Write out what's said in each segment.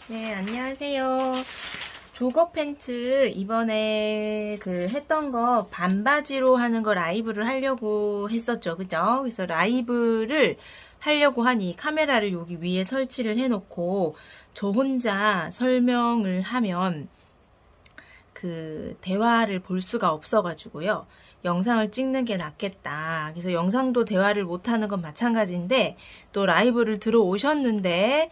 네, 안녕하세요. 조거 팬츠 이번에 했던 거 반바지로 하는 거 라이브를 하려고 했었죠. 그죠? 그래서 라이브를 하려고 하니 카메라를 여기 위에 설치를 해놓고 저 혼자 설명을 하면 대화를 볼 수가 없어가지고요. 영상을 찍는 게 낫겠다. 그래서 영상도 대화를 못하는 건 마찬가지인데 또 라이브를 들어오셨는데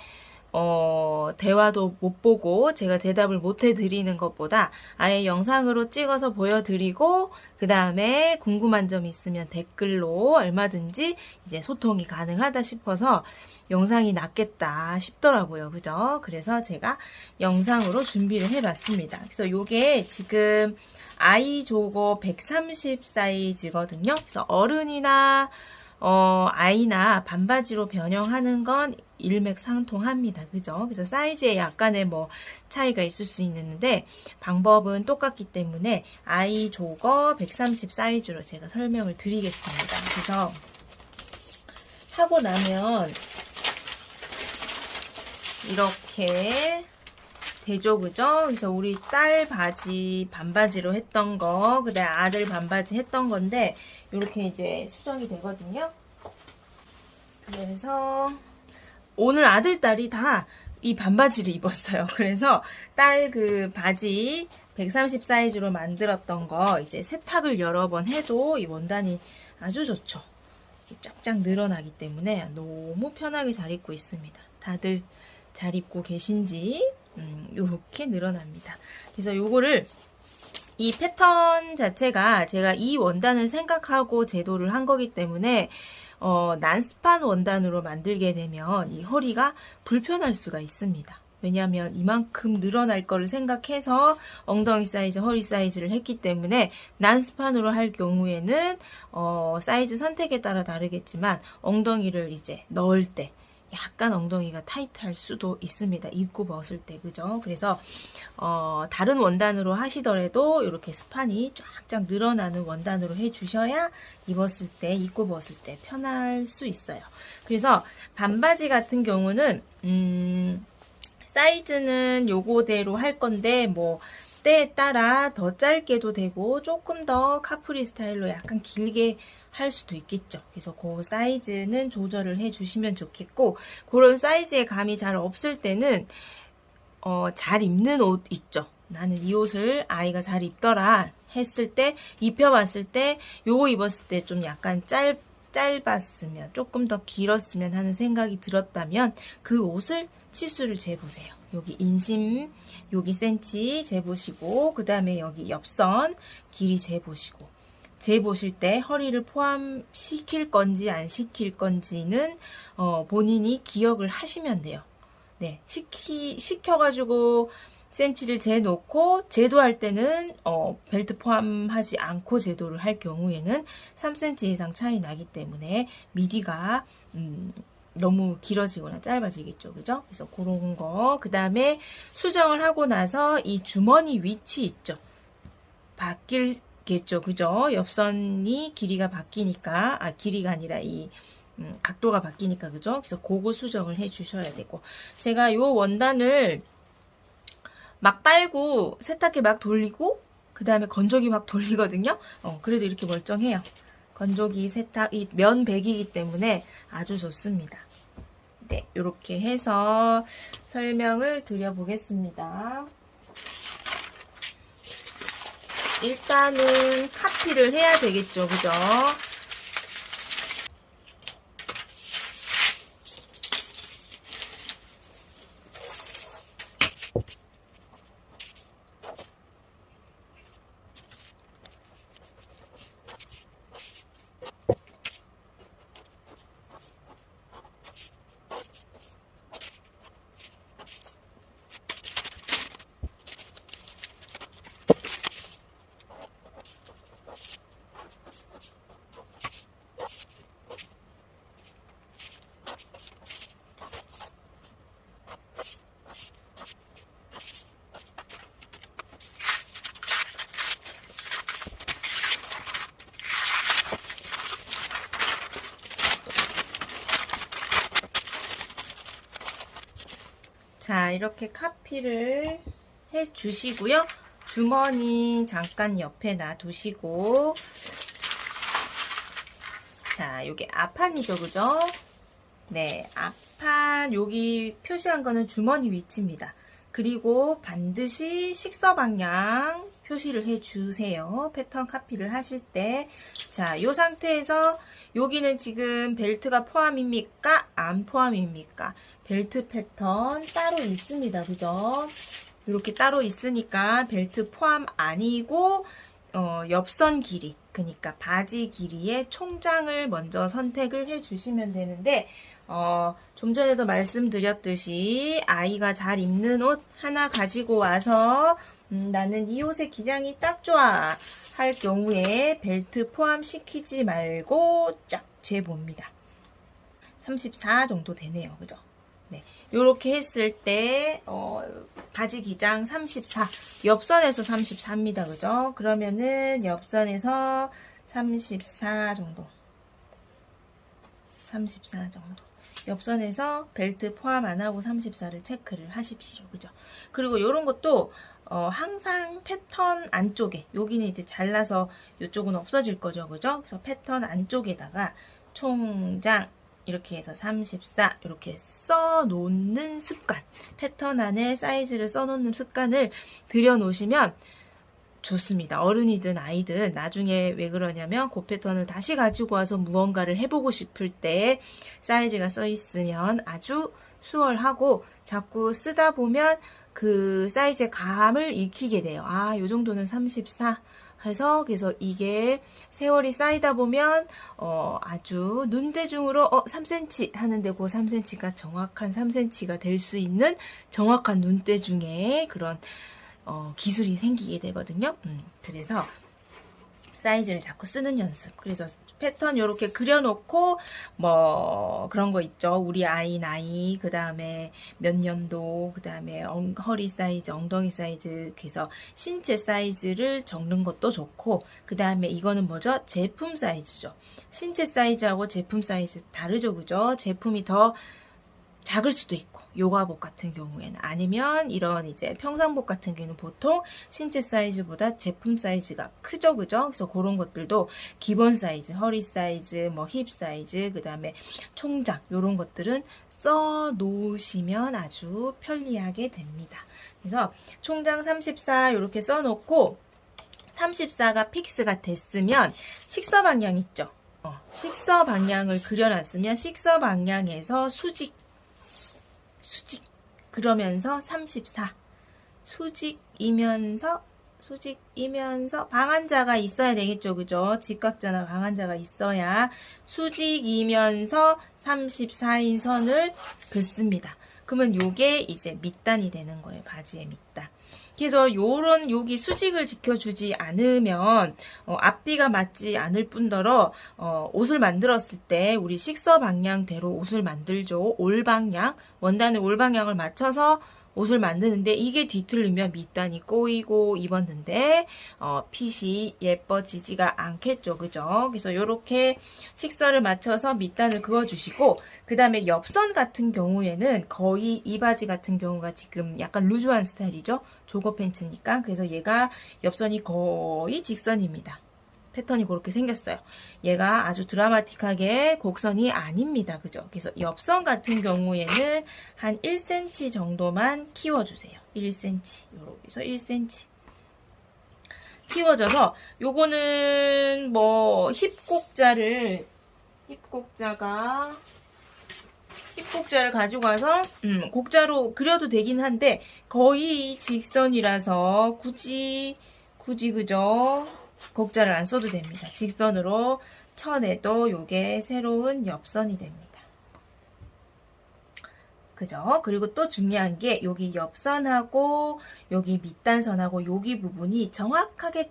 대화도 못 보고 제가 대답을 못 해드리는 것보다 아예 영상으로 찍어서 보여드리고 그 다음에 궁금한 점 있으면 댓글로 얼마든지 이제 소통이 가능하다 싶어서 영상이 낫겠다 싶더라고요. 그죠? 그래서 제가 영상으로 준비를 해봤습니다. 그래서 요게 지금 아이 조거 130 사이즈거든요. 그래서 어른이나 아이나 반바지로 변형하는 건 일맥상통합니다. 그죠? 그래서 사이즈에 약간의 차이가 있을 수 있는데 방법은 똑같기 때문에 아이 조거 130 사이즈로 제가 설명을 드리겠습니다. 그래서 하고 나면 이렇게 되죠, 그죠? 그래서 우리 딸 바지 반바지로 했던 거, 그다음에 아들 반바지 했던 건데 이렇게 이제 수정이 되거든요. 그래서 오늘 아들 딸이 다 이 반바지를 입었어요. 그래서 딸 바지 130 사이즈로 만들었던 거 이제 세탁을 여러 번 해도 이 원단이 아주 좋죠. 쫙쫙 늘어나기 때문에 너무 편하게 잘 입고 있습니다. 다들 잘 입고 계신지 이렇게 늘어납니다. 그래서 요거를 이 패턴 자체가 제가 이 원단을 생각하고 제도를 한 거기 때문에 난스판 원단으로 만들게 되면 이 허리가 불편할 수가 있습니다. 왜냐하면 이만큼 늘어날 거를 생각해서 엉덩이 사이즈, 허리 사이즈를 했기 때문에 난스판으로 할 경우에는 사이즈 선택에 따라 다르겠지만 엉덩이를 이제 넣을 때 약간 엉덩이가 타이트할 수도 있습니다. 입고 벗을 때, 그죠? 그래서 다른 원단으로 하시더라도 이렇게 스판이 쫙쫙 늘어나는 원단으로 해주셔야 입었을 때, 입고 벗을 때 편할 수 있어요. 그래서 반바지 같은 경우는 사이즈는 요거대로 할 건데 때에 따라 더 짧게도 되고 조금 더 카프리 스타일로 약간 길게 할 수도 있겠죠. 그래서 그 사이즈는 조절을 해주시면 좋겠고 그런 사이즈의 감이 잘 없을 때는 잘 입는 옷 있죠. 나는 이 옷을 아이가 잘 입더라 했을 때 입혀봤을 때 요거 입었을 때 좀 약간 짧았으면 조금 더 길었으면 하는 생각이 들었다면 그 옷을 치수를 재보세요. 여기 인심 여기 센치 재보시고 그 다음에 여기 옆선 길이 재보시고 재보실 때 허리를 포함시킬 건지 안 시킬 건지는 본인이 기억을 하시면 돼요. 네, 시켜가지고 센치를 재놓고 제도할 때는 벨트 포함하지 않고 제도를 할 경우에는 3cm 이상 차이 나기 때문에 미디가 너무 길어지거나 짧아지겠죠. 그죠? 그래서 그런 거. 그 다음에 수정을 하고 나서 이 주머니 위치 있죠. 바뀌겠죠. 그죠? 옆선이 길이가 바뀌니까, 길이가 아니라 이 각도가 바뀌니까, 그죠? 그래서 그거 수정을 해 주셔야 되고. 제가 요 원단을 막 빨고 세탁기 막 돌리고, 그 다음에 건조기 막 돌리거든요. 그래도 이렇게 멀쩡해요. 건조기 세탁이 면백이기 때문에 아주 좋습니다. 네, 이렇게 해서 설명을 드려보겠습니다. 일단은 카피를 해야 되겠죠, 그죠? 자, 이렇게 카피를 해 주시고요. 주머니 잠깐 옆에 놔두시고, 자, 요게 앞판이죠, 그죠? 네, 앞판 여기 표시한 거는 주머니 위치입니다. 그리고 반드시 식서 방향 표시를 해주세요. 패턴 카피를 하실 때. 자, 이 상태에서 여기는 지금 벨트가 포함입니까? 안 포함입니까? 벨트 패턴 따로 있습니다. 그죠? 이렇게 따로 있으니까 벨트 포함 아니고 옆선 길이, 그러니까 바지 길이의 총장을 먼저 선택을 해주시면 되는데, 좀 전에도 말씀드렸듯이 아이가 잘 입는 옷 하나 가지고 와서 나는 이 옷의 기장이 딱 좋아 할 경우에 벨트 포함시키지 말고 쫙 재봅니다. 34 정도 되네요. 그죠? 네. 요렇게 했을 때 바지 기장 34, 옆선에서 34입니다. 그죠? 그러면은 옆선에서 34 정도. 34 정도. 옆선에서 벨트 포함 안 하고 34를 체크를 하십시오. 그죠? 그리고 요런 것도 항상 패턴 안쪽에, 여기는 이제 잘라서 이쪽은 없어질 거죠. 그죠? 그래서 패턴 안쪽에다가 총장 이렇게 해서 34 이렇게 써놓는 습관, 패턴 안에 사이즈를 써놓는 습관을 들여놓으시면 좋습니다. 어른이든 아이든 나중에 왜 그러냐면 그 패턴을 다시 가지고 와서 무언가를 해보고 싶을 때 사이즈가 써 있으면 아주 수월하고 자꾸 쓰다 보면 그 사이즈의 감을 익히게 돼요. 아, 요 정도는 34 해서 그래서 이게 세월이 쌓이다 보면 아주 눈대중으로 3cm 하는데 그 3cm가 정확한 3cm가 될 수 있는 정확한 눈대중의 그런 기술이 생기게 되거든요. 그래서 사이즈를 자꾸 쓰는 연습. 그래서 패턴 이렇게 그려놓고 뭐 그런 거 있죠. 우리 아이 나이, 그 다음에 몇 년도, 그 다음에 허리 사이즈, 엉덩이 사이즈, 그래서 신체 사이즈를 적는 것도 좋고, 그 다음에 이거는 뭐죠? 제품 사이즈죠. 신체 사이즈하고 제품 사이즈 다르죠. 그죠? 제품이 더 작을 수도 있고, 요가복 같은 경우에는, 아니면 이런 이제 평상복 같은 경우는 보통 신체 사이즈보다 제품 사이즈가 크죠. 그죠? 그래서 그런 것들도 기본 사이즈, 허리 사이즈, 뭐 힙 사이즈, 그 다음에 총장, 요런 것들은 써 놓으시면 아주 편리하게 됩니다. 그래서 총장 34 이렇게 써 놓고 34가 픽스가 됐으면 식서 방향 있죠. 식서 방향을 그려놨으면 식서 방향에서 수직 그러면서 34 수직이면서 방한자가 있어야 되겠죠. 그죠? 직각자나 방한자가 있어야 수직이면서 34인 선을 긋습니다. 그러면 요게 이제 밑단이 되는 거예요. 바지의 밑단. 그래서 요런 여기 수직을 지켜주지 않으면 앞뒤가 맞지 않을 뿐더러 옷을 만들었을 때 우리 식서 방향대로 옷을 만들죠. 올 방향, 원단의 올 방향을 맞춰서 옷을 만드는데 이게 뒤틀리면 밑단이 꼬이고 입었는데 핏이 예뻐지지가 않겠죠. 그죠? 그래서 이렇게 식서를 맞춰서 밑단을 그어주시고 그 다음에 옆선 같은 경우에는 거의 이 바지 같은 경우가 지금 약간 루즈한 스타일이죠. 조거 팬츠니까. 그래서 얘가 옆선이 거의 직선입니다. 패턴이 그렇게 생겼어요. 얘가 아주 드라마틱하게 곡선이 아닙니다. 그죠? 그래서 옆선 같은 경우에는 한 1cm 정도만 키워주세요. 1cm. 여기서 1cm. 키워져서 요거는 뭐 힙곡자를 가지고 와서 곡자로 그려도 되긴 한데 거의 직선이라서 굳이 그죠? 곡자를 안 써도 됩니다. 직선으로 쳐내도 요게 새로운 옆선이 됩니다. 그죠? 그리고 또 중요한 게 여기 옆선하고 여기 밑단선하고 여기 부분이 정확하게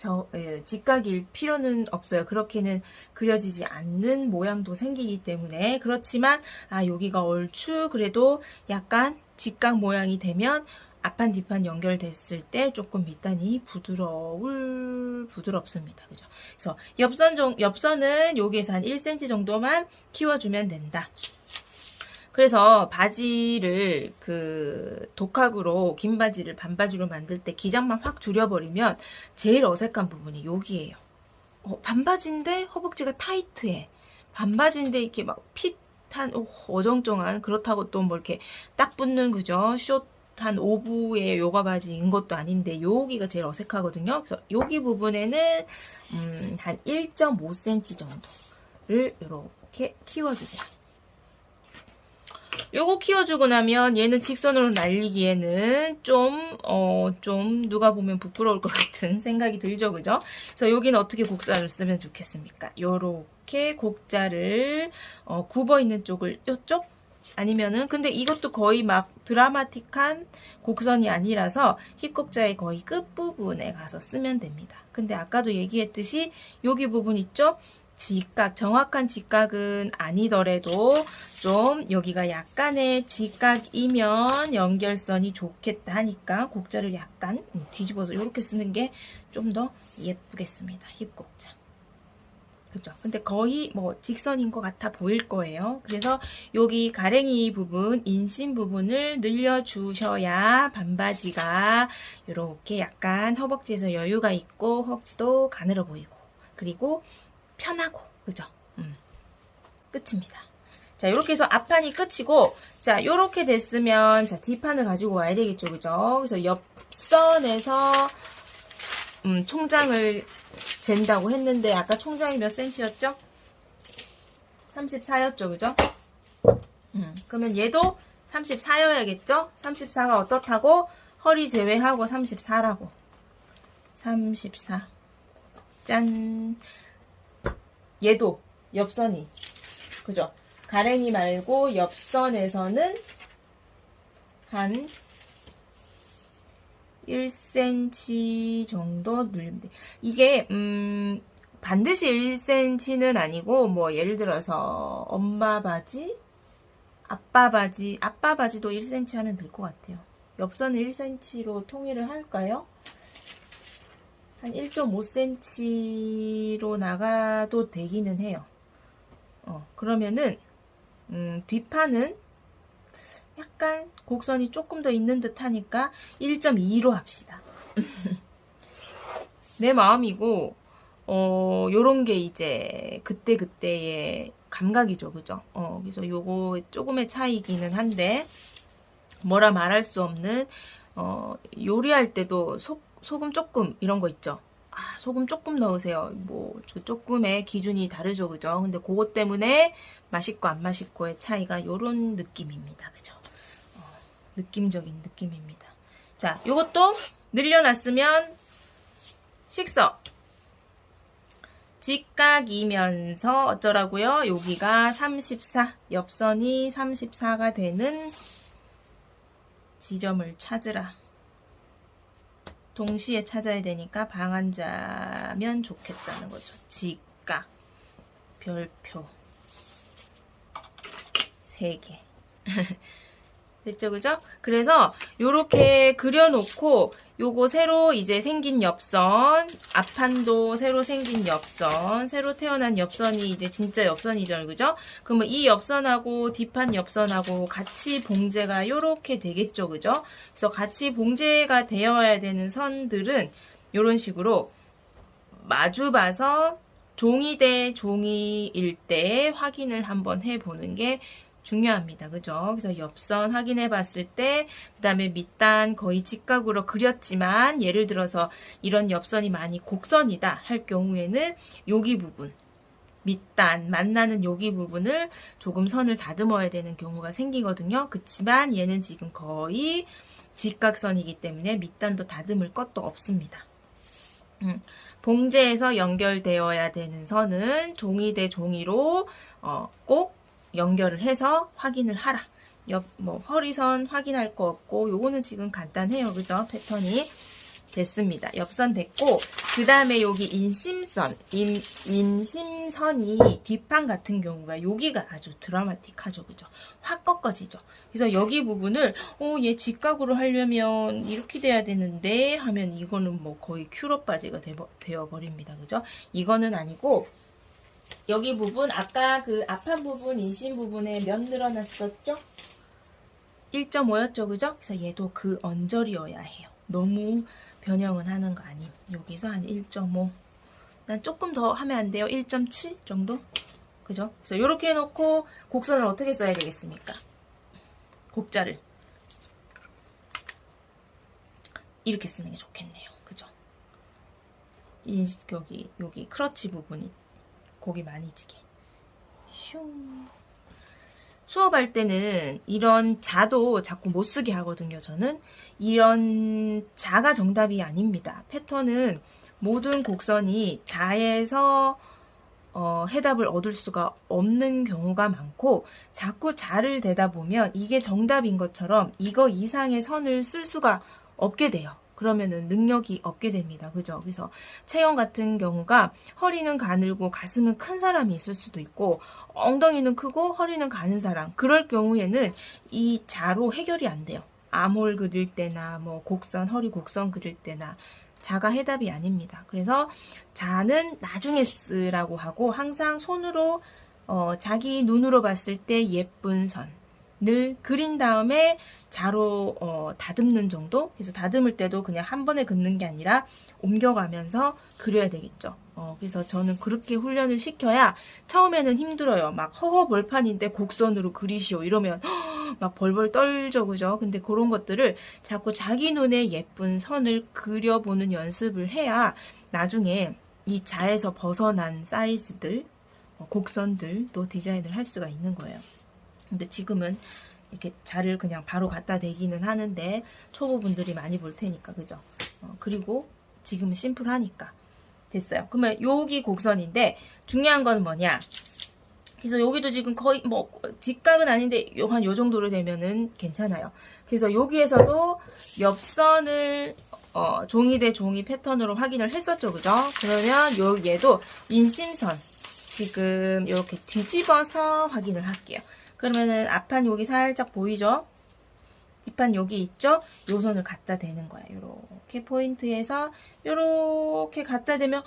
직각일 필요는 없어요. 그렇게는 그려지지 않는 모양도 생기기 때문에. 그렇지만 여기가 얼추 그래도 약간 직각 모양이 되면 앞판 뒷판 연결됐을 때 조금 밑단이 부드럽습니다. 그죠? 그래서 옆선은 여기에서 한 1cm 정도만 키워주면 된다. 그래서 바지를 그 독학으로 긴 바지를 반바지로 만들 때 기장만 확 줄여버리면 제일 어색한 부분이 여기예요. 반바지인데 허벅지가 타이트해. 반바지인데 이렇게 막 핏한 어정쩡한, 그렇다고 또 뭐 이렇게 딱 붙는, 그죠? 숏한 오브의 요가 바지인 것도 아닌데 여기가 제일 어색하거든요. 그래서 여기 부분에는 한 1.5cm 정도를 이렇게 키워주세요. 요거 키워주고 나면 얘는 직선으로 날리기에는 좀 누가 보면 부끄러울 것 같은 생각이 들죠, 그죠? 그래서 여기는 어떻게 곡자를 쓰면 좋겠습니까? 요렇게 곡자를 굽어 있는 쪽을 요쪽? 아니면은, 근데 이것도 거의 막 드라마틱한 곡선이 아니라서 힙곡자의 거의 끝부분에 가서 쓰면 됩니다. 근데 아까도 얘기했듯이 여기 부분 있죠? 직각, 정확한 직각은 아니더라도 좀 여기가 약간의 직각이면 연결선이 좋겠다 하니까 곡자를 약간 뒤집어서 이렇게 쓰는 게 좀 더 예쁘겠습니다. 힙곡자. 그죠? 근데 거의 뭐 직선인 것 같아 보일 거예요. 그래서 여기 가랭이 부분, 인심 부분을 늘려주셔야 반바지가 이렇게 약간 허벅지에서 여유가 있고 허벅지도 가늘어 보이고 그리고 편하고, 그죠? 끝입니다. 자, 이렇게 해서 앞판이 끝이고, 자, 요렇게 됐으면, 자, 뒷판을 가지고 와야 되겠죠, 그죠? 그래서 옆선에서, 총장을 잰다고 했는데, 아까 총장이 몇 cm였죠? 34였죠, 그죠? 그러면 얘도 34여야겠죠? 34가 어떻다고? 허리 제외하고 34라고. 34. 짠. 얘도 옆선이, 그죠? 가랭이 말고 옆선에서는 한 1cm 정도 눌리면 돼. 이게 반드시 1cm는 아니고 뭐 예를 들어서 엄마 바지, 아빠 바지도 1cm 하면 될 것 같아요. 옆선은 1cm로 통일을 할까요? 한 1.5cm로 나가도 되기는 해요. 그러면은 뒷판은 약간 곡선이 조금 더 있는 듯 하니까 1.2로 합시다. 내 마음이고 요런 게 이제 그때그때의 감각이죠, 그죠? 그래서 요거 조금의 차이기는 한데 뭐라 말할 수 없는 요리할 때도 소금 조금 이런 거 있죠. 소금 조금 넣으세요. 뭐 조금의 기준이 다르죠, 그죠? 근데 그것 때문에 맛있고 안 맛있고의 차이가 요런 느낌입니다, 그죠? 느낌적인 느낌입니다. 자, 요것도 늘려놨으면 식서. 직각이면서 어쩌라고요? 여기가 34, 옆선이 34가 되는 지점을 찾으라. 동시에 찾아야 되니까 방한자면 좋겠다는 거죠. 직각, 별표 3개. 됐죠, 그죠? 그래서 요렇게 그려놓고 요거 새로 이제 생긴 옆선, 앞판도 새로 생긴 옆선, 새로 태어난 옆선이 이제 진짜 옆선이죠, 그죠? 그러면 이 옆선하고 뒷판 옆선하고 같이 봉제가 요렇게 되겠죠, 그죠? 그래서 같이 봉제가 되어야 되는 선들은 요런 식으로 마주봐서 종이 대 종이일 때 확인을 한번 해보는 게 중요합니다. 그죠? 그래서 옆선 확인해 봤을 때, 그 다음에 밑단 거의 직각으로 그렸지만, 예를 들어서 이런 옆선이 많이 곡선이다 할 경우에는 여기 부분, 밑단, 만나는 여기 부분을 조금 선을 다듬어야 되는 경우가 생기거든요. 그치만 얘는 지금 거의 직각선이기 때문에 밑단도 다듬을 것도 없습니다. 봉제에서 연결되어야 되는 선은 종이 대 종이로 꼭 연결을 해서 확인을 하라. 허리선 확인할 거 없고 요거는 지금 간단해요. 그죠? 패턴이 됐습니다. 옆선 됐고 그 다음에 여기 인심선이 뒷판 같은 경우가 여기가 아주 드라마틱하죠. 그죠? 확 꺾어지죠. 그래서 여기 부분을 얘 직각으로 하려면 이렇게 돼야 되는데 하면 이거는 뭐 거의 큐럽 바지가 되어버립니다. 그죠? 이거는 아니고 여기 부분 아까 그 앞판 부분 인심 부분에 몇 늘어났었죠? 1.5였죠, 그죠? 그래서 얘도 그 언저리여야 해요. 너무 변형은 하는 거 아님. 여기서 한 1.5. 난 조금 더 하면 안 돼요? 1.7 정도? 그죠? 그래서 이렇게 해놓고 곡선을 어떻게 써야 되겠습니까? 곡자를 이렇게 쓰는 게 좋겠네요. 그죠? 여기 크러치 부분이 곡이 많이 지게. 슝. 수업할 때는 이런 자도 자꾸 못 쓰게 하거든요. 저는 이런 자가 정답이 아닙니다. 패턴은 모든 곡선이 자에서 해답을 얻을 수가 없는 경우가 많고 자꾸 자를 대다 보면 이게 정답인 것처럼 이거 이상의 선을 쓸 수가 없게 돼요. 그러면은 능력이 없게 됩니다. 그죠? 그래서 체형 같은 경우가 허리는 가늘고 가슴은 큰 사람이 있을 수도 있고 엉덩이는 크고 허리는 가는 사람. 그럴 경우에는 이 자로 해결이 안 돼요. 암홀 그릴 때나 뭐 곡선, 허리 곡선 그릴 때나 자가 해답이 아닙니다. 그래서 자는 나중에 쓰라고 하고 항상 손으로 자기 눈으로 봤을 때 예쁜 선을 그린 다음에 자로 다듬는 정도. 그래서 다듬을 때도 그냥 한 번에 긋는 게 아니라 옮겨가면서 그려야 되겠죠. 그래서 저는 그렇게 훈련을 시켜야 처음에는 힘들어요. 막 허허벌판인데 곡선으로 그리시오 이러면 막 벌벌 떨죠, 그죠? 근데 그런 것들을 자꾸 자기 눈에 예쁜 선을 그려보는 연습을 해야 나중에 이 자에서 벗어난 사이즈들, 곡선들도 디자인을 할 수가 있는 거예요. 근데 지금은 이렇게 자를 그냥 바로 갖다 대기는 하는데 초보분들이 많이 볼 테니까, 그죠? 그리고 지금은 심플하니까 됐어요. 그러면 여기 곡선인데 중요한 건 뭐냐? 그래서 여기도 지금 거의 뭐 뒷각은 아닌데 한 요 정도로 되면은 괜찮아요. 그래서 여기에서도 옆선을 종이 대 종이 패턴으로 확인을 했었죠, 그죠? 그러면 얘도 인심선 지금 이렇게 뒤집어서 확인을 할게요. 그러면은 앞판 여기 살짝 보이죠? 뒷판 여기 있죠? 요 선을 갖다 대는 거야. 요렇게 포인트에서 요렇게 갖다 대면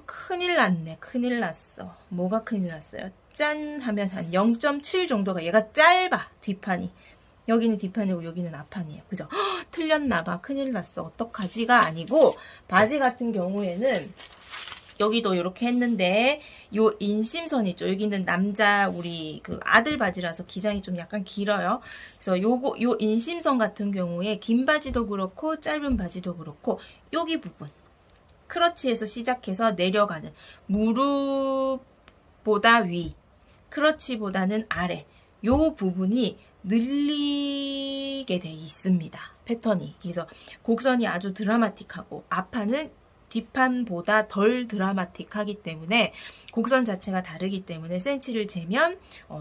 큰일 났네. 큰일 났어. 뭐가 큰일 났어요? 짠 하면 한 0.7 정도가 얘가 짧아. 뒷판이. 여기는 뒷판이고 여기는 앞판이에요. 그죠? 틀렸나봐. 큰일 났어. 어떡하지가 아니고 바지 같은 경우에는 여기도 이렇게 했는데 요 인심선 있죠. 여기는 남자 우리 그 아들 바지라서 기장이 좀 약간 길어요. 그래서 요 인심선 같은 경우에 긴 바지도 그렇고 짧은 바지도 그렇고 여기 부분 크러치에서 시작해서 내려가는 무릎보다 위, 크러치보다는 아래 요 부분이 늘리게 돼 있습니다. 패턴이. 그래서 곡선이 아주 드라마틱하고 앞판은 뒷판보다 덜 드라마틱하기 때문에 곡선 자체가 다르기 때문에 센치를 재면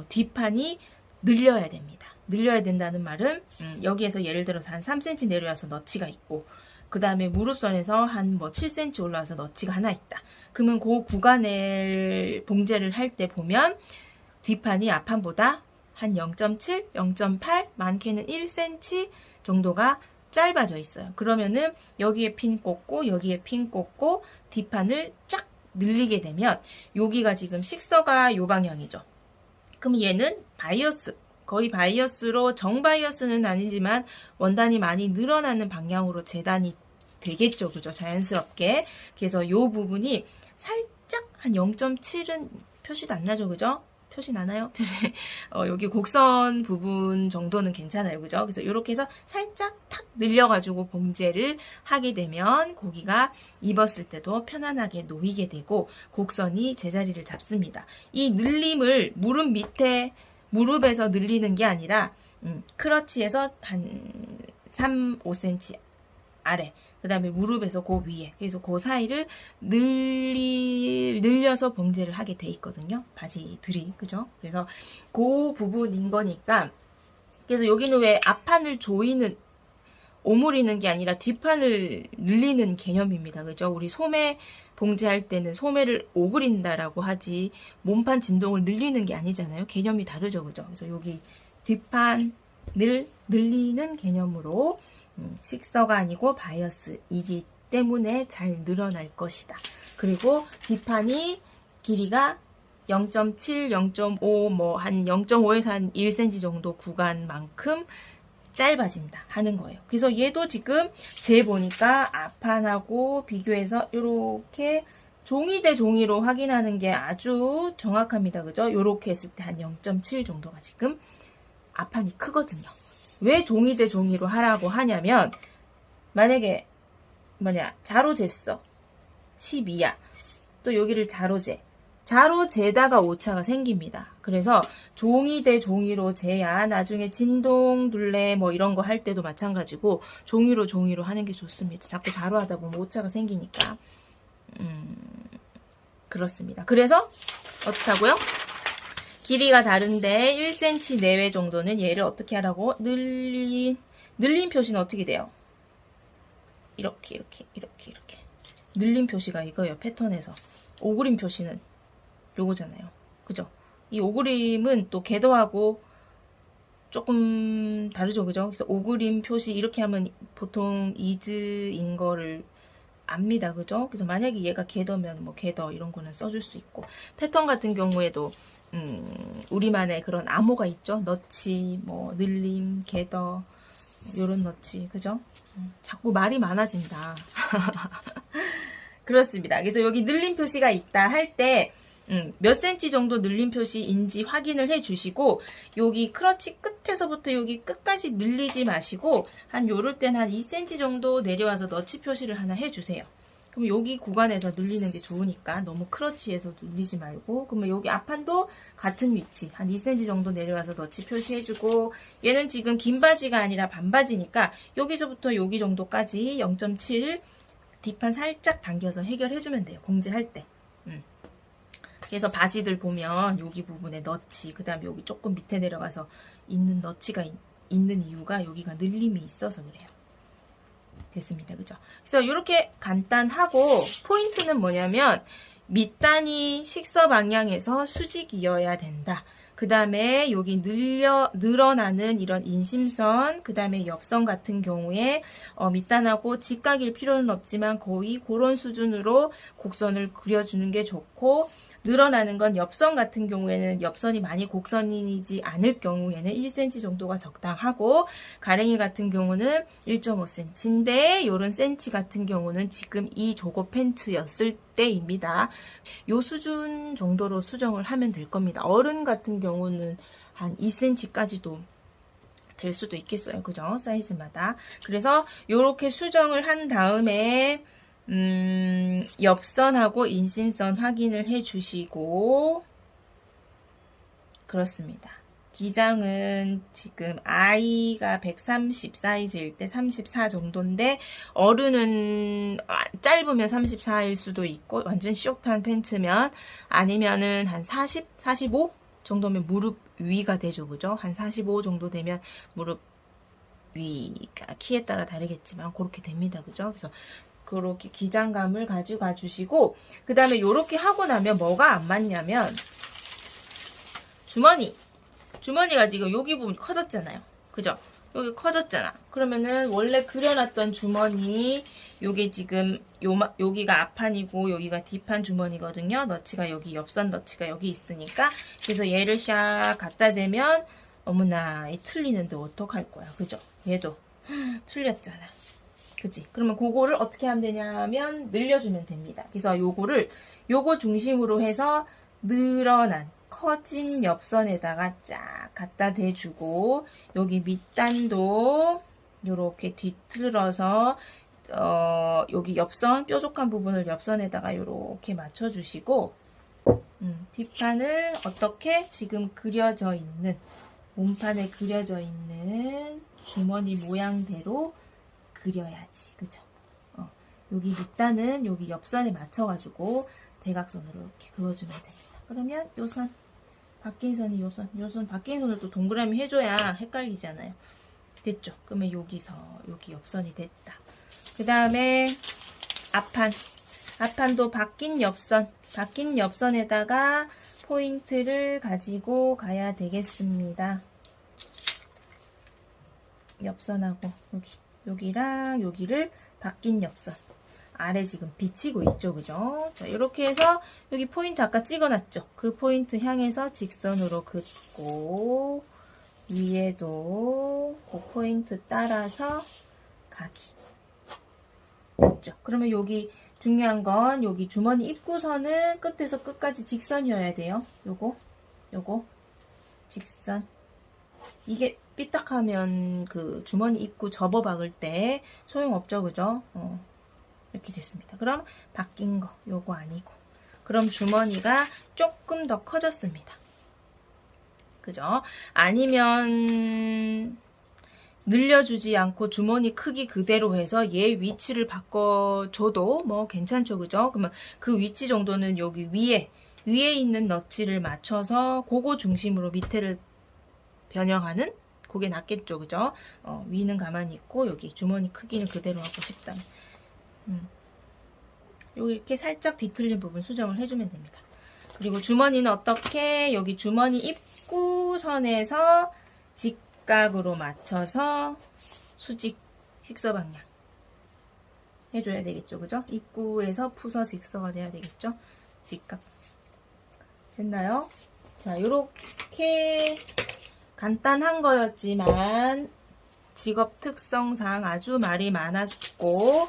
뒷판이 늘려야 됩니다. 늘려야 된다는 말은 여기에서 예를 들어서 한 3cm 내려와서 너치가 있고 그 다음에 무릎선에서 한 뭐 7cm 올라와서 너치가 하나 있다. 그러면 그 구간을 봉제를 할 때 보면 뒷판이 앞판보다 한 0.7, 0.8, 많게는 1cm 정도가 짧아져 있어요. 그러면은 여기에 핀 꽂고 여기에 핀 꽂고 뒷판을 쫙 늘리게 되면 여기가 지금 식서가 요 방향이죠. 그럼 얘는 바이어스, 거의 바이어스로 정바이어스는 아니지만 원단이 많이 늘어나는 방향으로 재단이 되겠죠. 그죠? 자연스럽게. 그래서 요 부분이 살짝 한 0.7은 표시도 안 나죠. 그죠? 표시 나나요? 표시. 여기 곡선 부분 정도는 괜찮아요. 그죠? 그래서 이렇게 해서 살짝 탁 늘려가지고 봉제를 하게 되면 고기가 입었을 때도 편안하게 놓이게 되고 곡선이 제자리를 잡습니다. 이 늘림을 무릎 밑에, 무릎에서 늘리는 게 아니라 크러치에서 한 3, 5cm 아래, 그 다음에 무릎에서 그 위에, 그래서 그 사이를 늘려서 봉제를 하게 돼 있거든요. 바지들이. 그죠? 그래서 그 부분인 거니까. 그래서 여기는 왜 앞판을 조이는, 오므리는 게 아니라 뒷판을 늘리는 개념입니다. 그죠? 우리 소매 봉제할 때는 소매를 오그린다라고 하지 몸판 진동을 늘리는 게 아니잖아요. 개념이 다르죠. 그죠? 그래서 여기 뒷판을 늘리는 개념으로 식서가 아니고 바이어스이기 때문에 잘 늘어날 것이다. 그리고 뒷판이 길이가 0.7, 0.5, 뭐 한 0.5에서 한 1cm 정도 구간만큼 짧아진다 하는 거예요. 그래서 얘도 지금 재 보니까 앞판하고 비교해서 이렇게 종이 대 종이로 확인하는 게 아주 정확합니다. 그죠? 이렇게 했을 때 한 0.7 정도가 지금 앞판이 크거든요. 왜 종이 대 종이로 하라고 하냐면 만약에 자로 쟀어. 12야. 또 여기를 자로 재. 자로 재다가 오차가 생깁니다. 그래서 종이 대 종이로 재야 나중에 진동, 둘레 뭐 이런 거 할 때도 마찬가지고 종이로 하는 게 좋습니다. 자꾸 자로 하다 보면 오차가 생기니까. 그렇습니다. 그래서 어떻다고요? 길이가 다른데 1cm 내외 정도는 얘를 어떻게 하라고? 늘린 표시는 어떻게 돼요? 이렇게. 늘린 표시가 이거예요. 패턴에서. 오그림 표시는 요거잖아요. 그죠? 이 오그림은 또 궤도하고 조금 다르죠. 그죠? 그래서 오그림 표시 이렇게 하면 보통 이즈인 거를 압니다. 그죠? 그래서 만약에 얘가 궤도면 뭐 궤도 이런 거는 써줄 수 있고 패턴 같은 경우에도 우리만의 그런 암호가 있죠. 너치, 뭐 늘림, 궤도 요런 너치. 그죠? 자꾸 말이 많아진다. 그렇습니다. 그래서 여기 늘림 표시가 있다 할 때 몇 센치 정도 늘림 표시인지 확인을 해 주시고 여기 크러치 끝에서부터 여기 끝까지 늘리지 마시고 한 요럴 땐 한 2cm 정도 내려와서 너치 표시를 하나 해 주세요. 그럼 여기 구간에서 늘리는 게 좋으니까 너무 크러치에서 늘리지 말고 그러면 여기 앞판도 같은 위치 한 2cm 정도 내려와서 너치 표시해 주고 얘는 지금 긴 바지가 아니라 반바지니까 여기서부터 여기 정도까지 0.7 뒷판 살짝 당겨서 해결해 주면 돼요. 공제할 때. 그래서 바지들 보면 여기 부분에 너치, 그 다음에 여기 조금 밑에 내려가서 있는 너치가 있는 이유가 여기가 늘림이 있어서 그래요. 됐습니다. 그죠? 그래서 이렇게 간단하고 포인트는 뭐냐면 밑단이 식서 방향에서 수직이어야 된다. 그 다음에 여기 늘어나는 이런 인심선, 그 다음에 옆선 같은 경우에 밑단하고 직각일 필요는 없지만 거의 그런 수준으로 곡선을 그려주는 게 좋고 늘어나는 건 옆선 같은 경우에는 옆선이 많이 곡선이지 않을 경우에는 1cm 정도가 적당하고 가랭이 같은 경우는 1.5cm인데 이런 센치 같은 경우는 지금 이 조거 팬츠였을 때입니다. 요 수준 정도로 수정을 하면 될 겁니다. 어른 같은 경우는 한 2cm까지도 될 수도 있겠어요. 그죠? 사이즈마다. 그래서 이렇게 수정을 한 다음에 옆선하고 인심선 확인을 해주시고 그렇습니다. 기장은 지금 아이가 130 사이즈일 때 34 정도인데 어른은 짧으면 34일 수도 있고 완전 쇼트한 팬츠면 아니면은 한 40, 45 정도면 무릎 위가 되죠. 그죠? 한 45 정도 되면 무릎 위가 키에 따라 다르겠지만 그렇게 됩니다. 그죠? 그래서 그렇게 기장감을 가져가 주시고 그 다음에 이렇게 하고 나면 뭐가 안 맞냐면 주머니가 지금 여기 부분 커졌잖아요. 그죠? 여기 커졌잖아. 그러면은 원래 그려놨던 주머니 요게 지금 여기가 앞판이고 여기가 뒷판 주머니거든요. 너치가 여기 옆선 너치가 여기 있으니까 그래서 얘를 샥 갖다 대면 어머나 틀리는데 어떡할 거야. 그죠? 얘도 틀렸잖아. 그치? 그러면 그거를 어떻게 하면 되냐면 늘려주면 됩니다. 그래서 요거 중심으로 해서 늘어난 커진 옆선에다가 쫙 갖다 대주고 여기 밑단도 요렇게 뒤틀어서 여기 옆선 뾰족한 부분을 옆선에다가 요렇게 맞춰주시고 뒷판을 어떻게 지금 그려져 있는 몸판에 그려져 있는 주머니 모양대로 그려야지. 그죠? 여기 밑단은 여기 옆선에 맞춰가지고 대각선으로 이렇게 그어주면 됩니다. 그러면 요 선, 바뀐 선이 요 선 바뀐 선을 또 동그라미 해줘야 헷갈리잖아요. 됐죠? 그러면 여기서 여기 옆선이 됐다. 그 다음에 앞판도 바뀐 옆선에다가 포인트를 가지고 가야 되겠습니다. 옆선하고 여기랑 여기를 바뀐 옆선. 아래 지금 비치고 있죠. 그죠? 자, 이렇게 해서 여기 포인트 아까 찍어놨죠? 그 포인트 향해서 직선으로 긋고 위에도 그 포인트 따라서 가기. 됐죠? 그러면 여기 중요한 건 여기 주머니 입구선은 끝에서 끝까지 직선이어야 돼요. 요거 직선. 이게 삐딱하면 그 주머니 입구 접어 박을 때 소용없죠. 그죠? 이렇게 됐습니다. 그럼 바뀐 거 요거 아니고, 그럼 주머니가 조금 더 커졌습니다. 그죠? 아니면 늘려주지 않고 주머니 크기 그대로 해서 얘 위치를 바꿔줘도 뭐 괜찮죠. 그죠? 그러면 그 위치 정도는 여기 위에 있는 너치를 맞춰서 그거 중심으로 밑에를 변형하는 그게 낫겠죠. 그죠? 위는 가만히 있고 여기 주머니 크기는 그대로 하고 싶다면 여기 이렇게 살짝 뒤틀린 부분 수정을 해주면 됩니다. 그리고 주머니는 어떻게 여기 주머니 입구선에서 직각으로 맞춰서 수직 직서 방향 해줘야 되겠죠. 그죠? 입구에서 푸서 직서가 돼야 되겠죠. 직각 됐나요? 자, 요렇게 간단한 거였지만 직업 특성상 아주 말이 많았고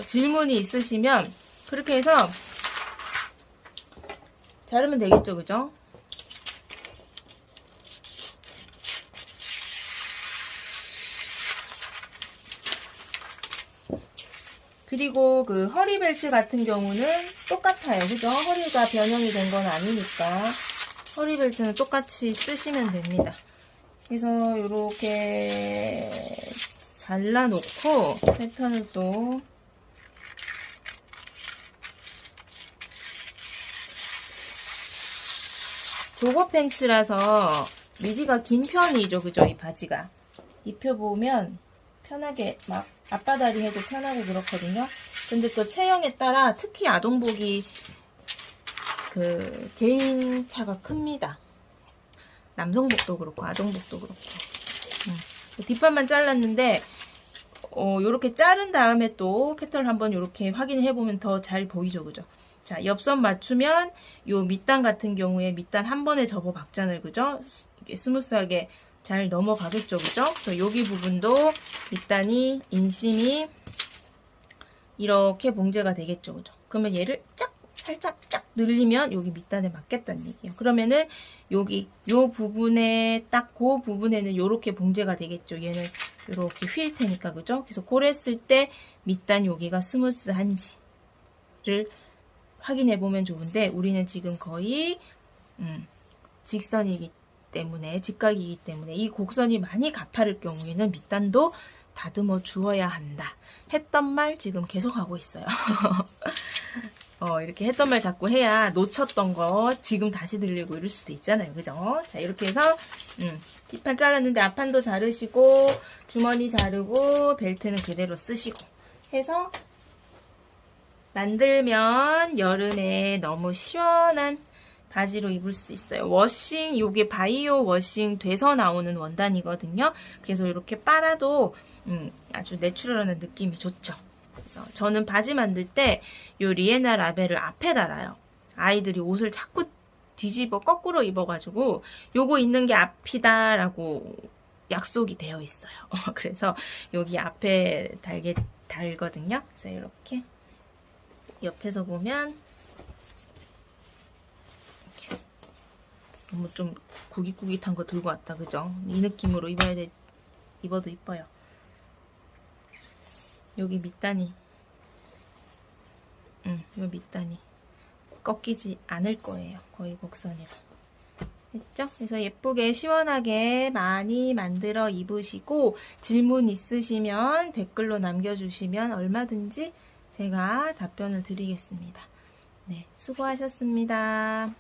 질문이 있으시면 그렇게 해서 자르면 되겠죠. 그죠? 그리고 그 허리벨트 같은 경우는 똑같아요. 그죠? 허리가 변형이 된 건 아니니까 허리벨트는 똑같이 쓰시면 됩니다. 그래서 이렇게 잘라놓고 패턴을 또 조거 팬츠라서 미디가 긴 편이죠. 그죠? 이 바지가 입혀보면 편하게 막 앞바다리 해도 편하고 그렇거든요. 근데 또 체형에 따라 특히 아동복이 그 개인차가 큽니다. 남성복도 그렇고 아동복도 그렇고. 뒷판만 잘랐는데 요렇게 자른 다음에 또 패턴을 한번 요렇게 확인해 보면 더 잘 보이죠. 그죠? 자, 옆선 맞추면 요 밑단 같은 경우에 밑단 한 번에 접어 박잖아요. 그죠? 이게 스무스하게 잘 넘어가겠죠. 그죠? 그래서 여기 부분도 밑단이 인심이 이렇게 봉제가 되겠죠. 그죠? 그러면 얘를 살짝 쫙 늘리면 여기 밑단에 맞겠다는 얘기예요. 그러면은 여기 요 부분에 딱 그 부분에는 요렇게 봉제가 되겠죠. 얘는 요렇게 휠 테니까. 그죠? 그래서 그랬을 때 밑단 여기가 스무스한지를 확인해 보면 좋은데 우리는 지금 거의 직선이기 때문에 직각이기 때문에 이 곡선이 많이 가파를 경우에는 밑단도 다듬어 주어야 한다 했던 말 지금 계속 하고 있어요. 이렇게 했던 말 자꾸 해야 놓쳤던 거 지금 다시 들리고 이럴 수도 있잖아요. 그죠? 자, 이렇게 해서 뒷판 잘랐는데 앞판도 자르시고 주머니 자르고 벨트는 그대로 쓰시고 해서 만들면 여름에 너무 시원한 바지로 입을 수 있어요. 워싱, 요게 바이오 워싱 돼서 나오는 원단이거든요. 그래서 이렇게 빨아도 아주 내추럴한 느낌이 좋죠. 그래서 저는 바지 만들 때 요 리에나 라벨을 앞에 달아요. 아이들이 옷을 자꾸 뒤집어 거꾸로 입어가지고 요거 있는 게 앞이다라고 약속이 되어 있어요. 그래서 여기 앞에 달거든요. 그래서 이렇게 옆에서 보면 이렇게 너무 좀 구깃구깃한 거 들고 왔다. 그죠? 이 느낌으로 입어도 이뻐요. 여기 밑단이 요 밑단이 꺾이지 않을 거예요. 거의 곡선이라. 됐죠? 그래서 예쁘게 시원하게 많이 만들어 입으시고 질문 있으시면 댓글로 남겨주시면 얼마든지 제가 답변을 드리겠습니다. 네, 수고하셨습니다.